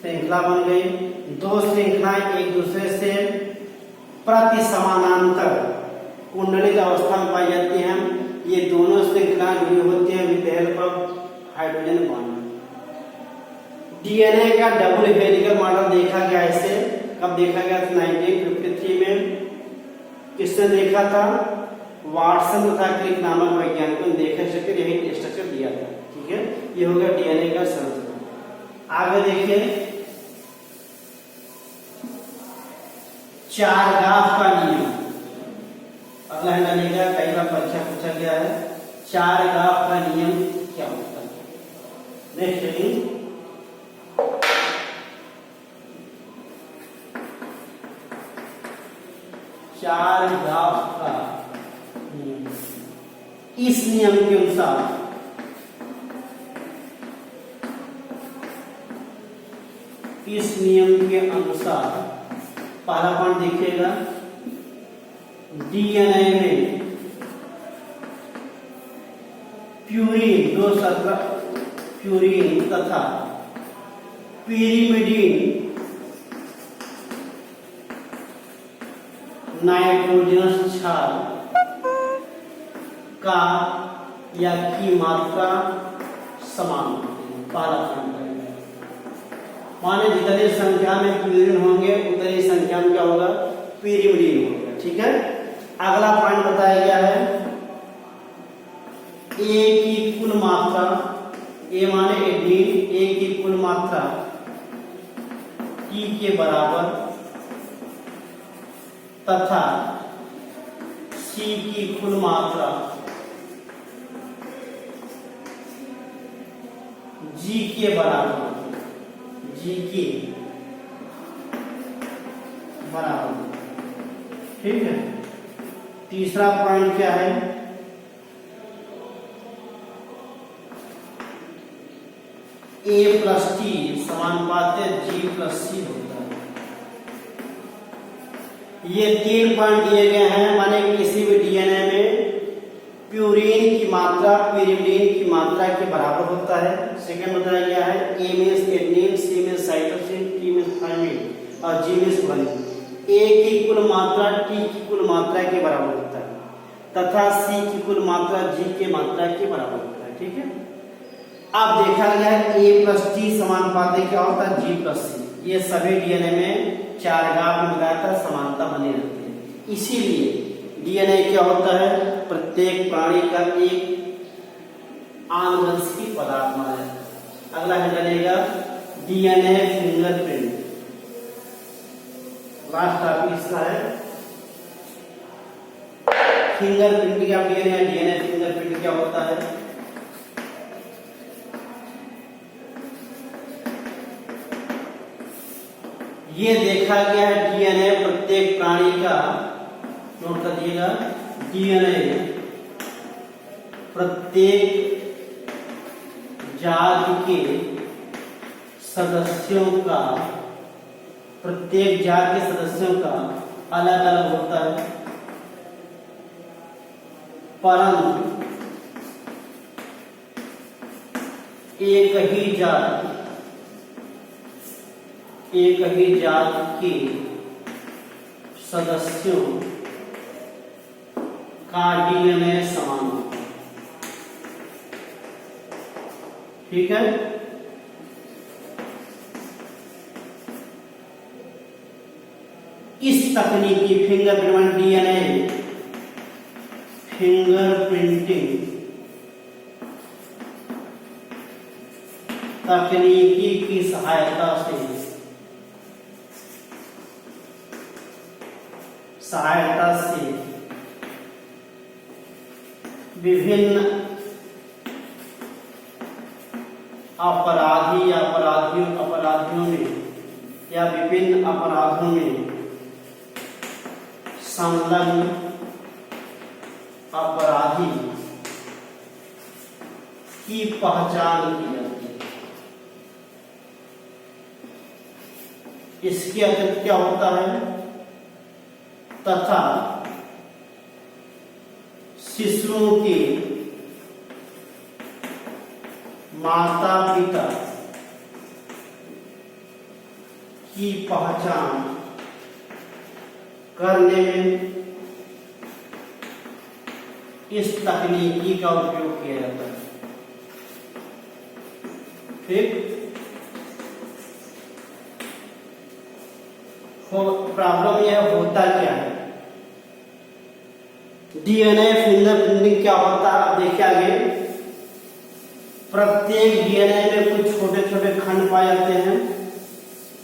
श्रृंखला बन गई। दो श्रृंखलाएं एक दूसरे से प्रति समानांतर कुंडलित अवस्था में पाई जाती हैं। ये दोनों श्रृंखलाएं जुड़ी होती हैं with the help of hydrogen bond. DNA का डबल हेलिकल मॉडल देखा गया, इसे कब देखा गया था? 1953 में। किसने देखा था? वाटसन तथा क्रिक नामक वैज्ञानिकों ने देखा, यही स्ट्रक्चर दिया था। ठीक है, ये हो गया डीएनए का संरचना। आगे देखिए, चारगाफ का नियम। अगला है डलेगा, कई बार परीक्षा पूछा गया है, चारगाफ का नियम क्या होता है? नेक्स्ट, चारगाफ का नियम। इस नियम के अनुसार पहला पॉइंट देखिएगा, डीएनए में प्यूरीन तथा पिरिमिडीन नाइट्रोजनस क्षार का या की मात्रा समान होती है। पहला पॉइंट, माने जितनी संख्या में प्यूरिन होंगे उतनी संख्या में क्या होगा? पिरिमिडीन होगा। ठीक है, अगला पॉइंट बताया गया है, ए की कुल मात्रा, ए माने एडीन, ए की कुल मात्रा टी के बराबर तथा सी की कुल मात्रा जी के बराबर, जी के बराबर। ठीक है, तीसरा पॉइंट क्या है? ए प्लस टी समानुपाती जी प्लस सी होता है। ये 3 पॉइंट दिए गए हैं, माने किसी भी डीएनए में प्यूरीन की मात्रा पिरिमिडीन की मात्रा के बराबर होता है। सेकंड बताया गया है, A means adenine, C means cytosine, T means thymine और जी मीन्स वालिन। ए की कुल मात्रा टी की कुल मात्रा के बराबर होता है तथा सी की कुल मात्रा जी के मात्रा के बराबर होता है। ठीक है, अब देखा गया है ए प्लस टी समानुपाती क्या होता है? जी प्लस सी। ये सभी डीएनए में चारगाफ में लगातार समानता बनी रहती है। इसीलिए डीएनए क्या होता है? प्रत्येक प्राणी का एक आनुवंशिक पदार्थ माना जाता है। अगला है डलेगा डीएनए फिंगरप्रिंट। लास्ट टॉपिक इसका है फिंगरप्रिंट क्या डीएनए, डीएनए फिंगरप्रिंट क्या होता है? ये देखा गया है डीएनए प्रत्येक प्राणी का, नोट कर दिएगा, डीएनए प्रत्येक जाति के सदस्यों का, प्रत्येक जाति के सदस्यों का अलग अलग होता है, परंतु एक ही जाति के सदस्यों का डीएनए समान होता है। ठीक है, इस तकनीकी फिंगरप्रिंट डीएनए फिंगरप्रिंटिंग तकनीकी की सहायता से विभिन्न अपराधियों में या विभिन्न अपराधों में संलग्न अपराधी की पहचान की जाती है। इसके अतिरिक्त क्या होता है? तथा शिशुओं के माता पिता की पहचान करने में इस तकनीकी का उपयोग किया जाता है। ठीक, प्रॉब्लम यह होता क्या है, डीएनए फिंगरप्रिंटिंग क्या होता है आप देखिए आगे। प्रत्येक डीएनए में कुछ छोटे छोटे खंड पाए जाते हैं,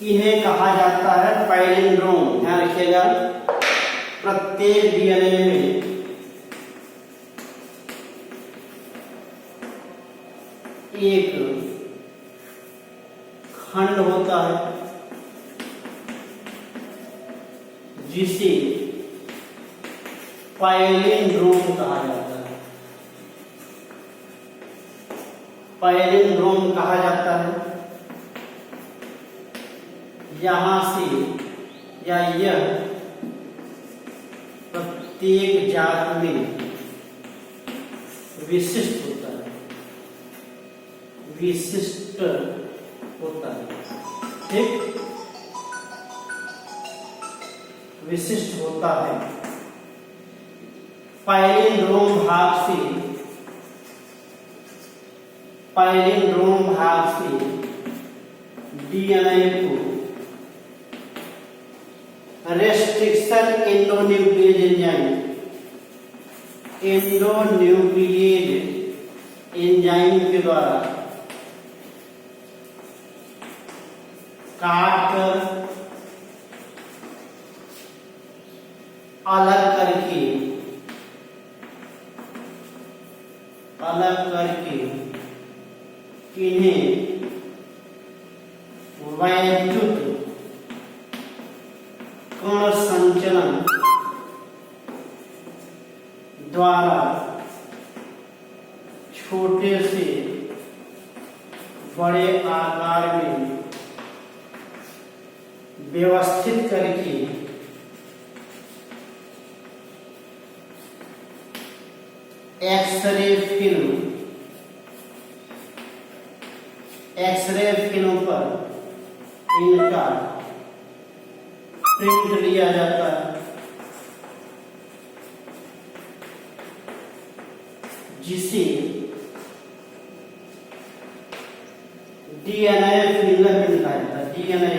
इन्हें कहा जाता है पैलिंड्रोम। ध्यान रखिएगा, प्रत्येक डीएनए में एक खंड होता है जिसे पैलिंड्रोम कहा जाता है। पैलिंड्रोम कहा जाता है यहां से या यह प्रत्येक जात में विशिष्ट होता है, विशिष्ट होता है। ठीक, विशिष्ट होता है। पैलिंड्रोम भाग से डीएनए को रेस्ट्रिक्शन एंडोन्यूक्लियेज एंजाइम के द्वारा काट कर अलग करके इन्हें वैद्युत कण संचलन द्वारा छोटे से बड़े आकार में व्यवस्थित करके एक्सरे फिल्म पर इनका प्रिंट लिया जाता है, जिसे डीएनए फिंगरप्रिंट कहा जाता है। डीएनए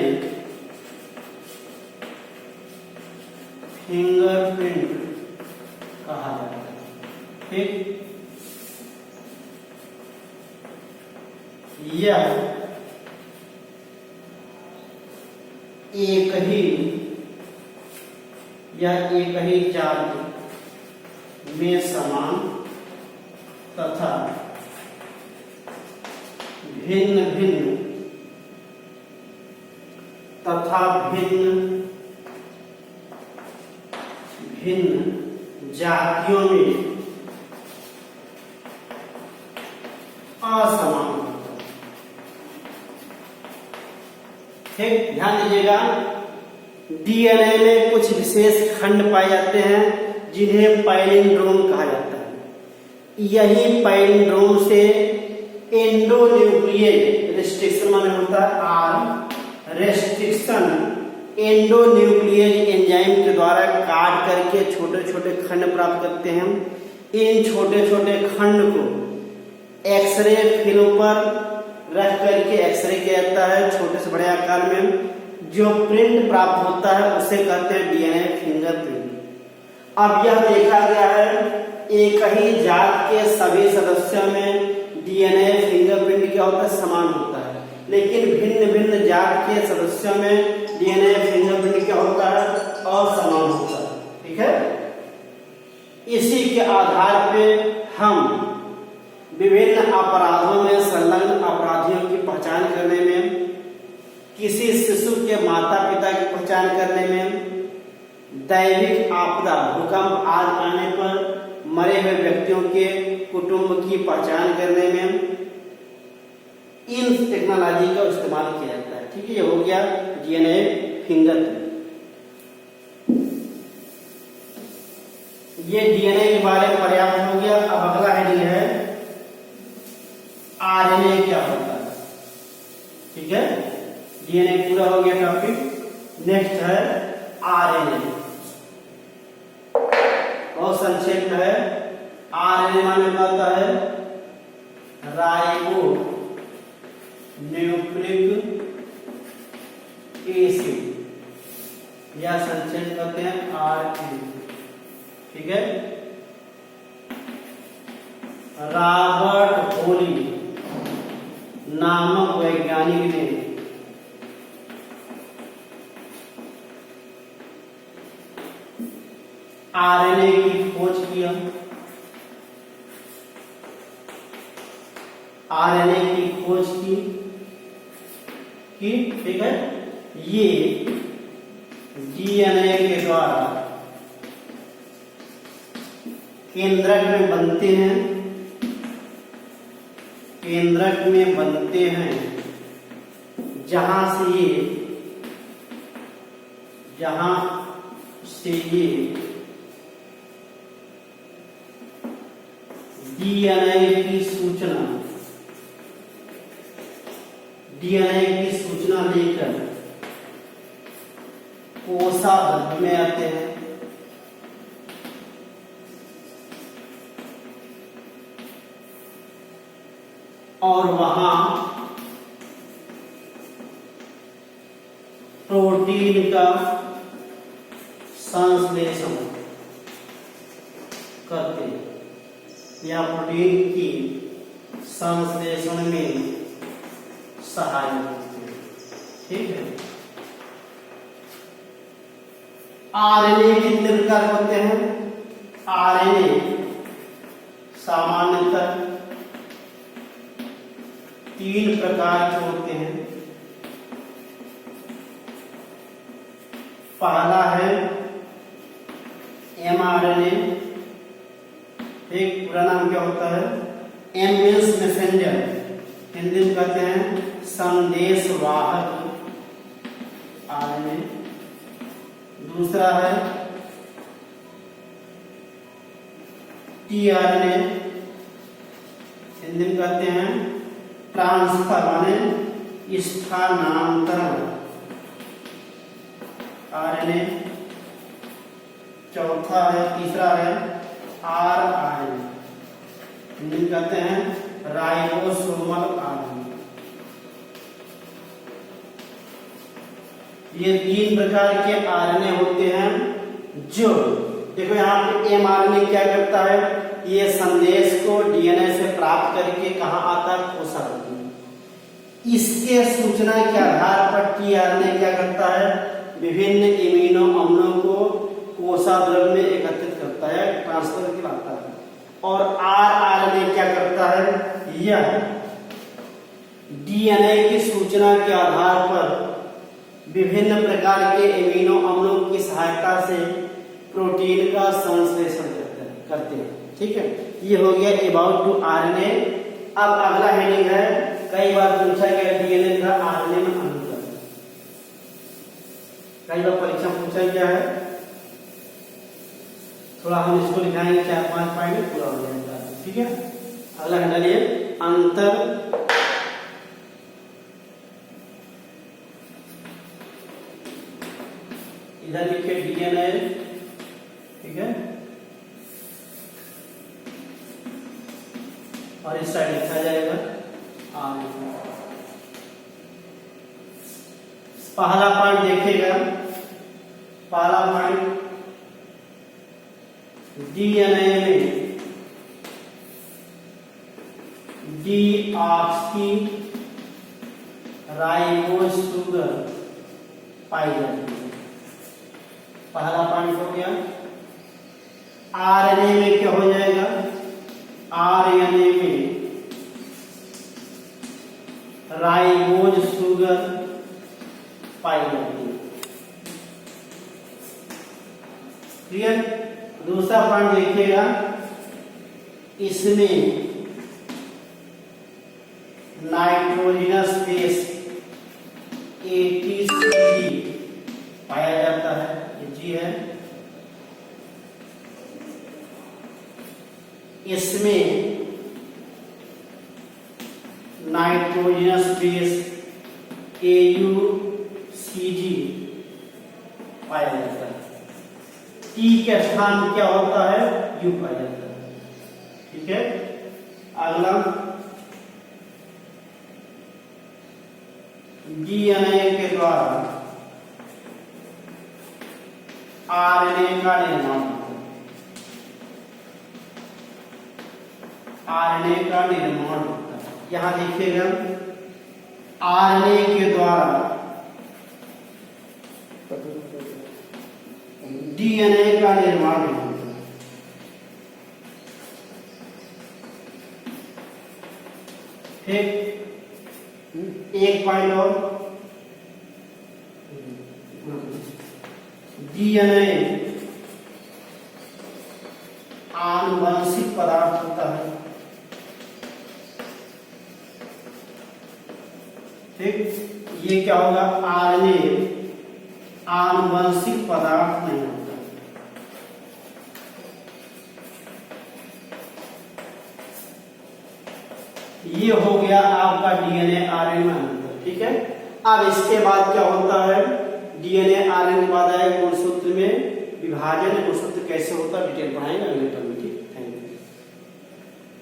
फिंगरप्रिंट कहा जाता है। ठीक, यह एक ही जात में समान तथा भिन्न जातियों में असमान होता है। ठीक, ध्यान दीजिएगा, डीएनए में कुछ विशेष खंड पाए जाते हैं जिन्हें पैलिंड्रोम कहा जाता है। यही पैलिंड्रोम से एंडोन्यूक्लियेज रेस्ट्रिक्शन माने होता है आर रेस्ट्रिक्शन एंडोन्यूक्लियेज एंजाइम के द्वारा काट करके छोटे छोटे खंड प्राप्त करते हैं। इन छोटे छोटे खंड को एक्सरे फिल्म पर रख करके एक्सरे किया जाता है छोटे से बड़े आकार में। जो प्रिंट प्राप्त होता है उसे कहते हैं डीएनए फिंगरप्रिंट। अब यह देखा गया है एक ही जात के सभी सदस्यों में डीएनए फिंगरप्रिंट क्या होता है, समान होता है, लेकिन भिन्न भिन्न जात के सदस्यों में डीएनए फिंगरप्रिंट क्या होता है, असमान होता है। ठीक है, इसी के आधार पे हम विभिन्न अपराधों में संलग्न अपराधियों की पहचान करने में, किसी शिशु के माता पिता की पहचान करने में, दैविक आपदा भूकंप आदि आने पर मरे हुए व्यक्तियों के कुटुंब की पहचान करने में इन टेक्नोलॉजी का इस्तेमाल किया जाता है। ठीक है, ये हो गया डीएनए फिंगरप्रिंट। ये डीएनए के बारे में पर्याप्त हो गया। अब अगला हेडिंग है आरएनए क्या होता है। ठीक है, डीएनए पूरा हो गया टॉपिक। नेक्स्ट है आरएनए। बहुत संक्षेप में है। आरएनए माने क्या होता है? राइबो न्यूक्लिक एसिड, या संक्षेप करते हैं आरएनए। ठीक है। रॉबर्ट होली नामक वैज्ञानिक ने आरएनए की खोज किया। आरएनए की खोज की, ठीक है। ये डीएनए के द्वारा केंद्रक में बनते हैं, केंद्रक में बनते हैं, जहां से ये डीएनए की सूचना लेकर कोशाध्र में आते हैं। और वहां प्रोटीन का संश्लेषण करते हैं, या प्रोटीन की संश्लेषण में सहायक होते हैं। ठीक है। आरएनए कितने प्रकार होते हैं? आरएनए सामान्यतः 3 प्रकार के होते हैं। पहला है एमआरएनए। एक पूरा नाम क्या होता है? एम मीन्स मैसेंजर, हिंदी में कहते हैं संदेश वाहक आरएनए। दूसरा है टीआरएनए, हिंदी में कहते हैं ट्रांसफर माने स्थानांतरण आरएनए। चौथा है, तीसरा है आरआरएनए, हिंदी में कहते हैं राइबोसोमल आरएनए। ये 3 प्रकार के आरएनए होते हैं। जो देखो यहाँ पे एमआरएनए क्या करता है? ये संदेश को डीएनए से प्राप्त करके कहाँ आता है? कोशाध्र में। इसके सूचना के आधार पर टीआरएनए क्या करता है? विभिन्न इम्यूनो अम्लों को कोशाध्र में एकत्रित करता है, ट्रांसफर करके लाता है। और आरआरएनए क्या करता है? यह डीएनए की सूचना के आधार पर विभिन्न प्रकार के एमिनो अम्लों की सहायता से प्रोटीन का संश्लेषण करते हैं। ठीक है। ये हो गया अबाउट टू आरएनए। अब अगला हेडिंग है, कई बार पूछा गया डीएनए का आरएनए में अंतर। कई बार परीक्षा पूछा गया है। थोड़ा हम इसको लिखाएंगे 4-5 पॉइंट में पूरा हो जाएगा। ठीक है। अगला हेडिंग है अंतर। इधर लिखे डीएनए। ठीक है। और इस साइड लिखा जाएगा आरएनए। पहला पॉइंट देखिएगा। पहला पॉइंट, डीएनए में डीऑक्सी राइबोज शुगर पाई जाती है। पहला पॉइंट हो गया। आरएनए में क्या हो जाएगा? आरएनए में राइबोज शुगर पाई जाती है। क्लियर। दूसरा पॉइंट देखिएगा, इसमें नाइट्रोजनस बेस ATCG पाया जाता है। ये जी है। इसमें नाइट्रोजनस बेस AUCG पाया जाता है। T के स्थान क्या होता है? U पाया जाता है। ठीक है, अगला DNA के द्वारा RNA का निर्माण होता है। RNA का निर्माण होता है। यहां देखिएगा, RNA के द्वारा DNA का निर्माण होता है। ठीक, एक पॉइंट और, DNA आनुवंशिक पदार्थ होता है। ठीक, ये क्या होगा? RNA आनुवंशिक पदार्थ नहीं होता। ये हो गया आपका DNA RNA में अंतर। ठीक है, अब इसके बाद क्या होता है? DNA RNA के बाद आएगा गुणसूत्र में विभाजन। गुणसूत्र कैसे होता है डिटेल पढ़ाएंगे अगले टर्म में।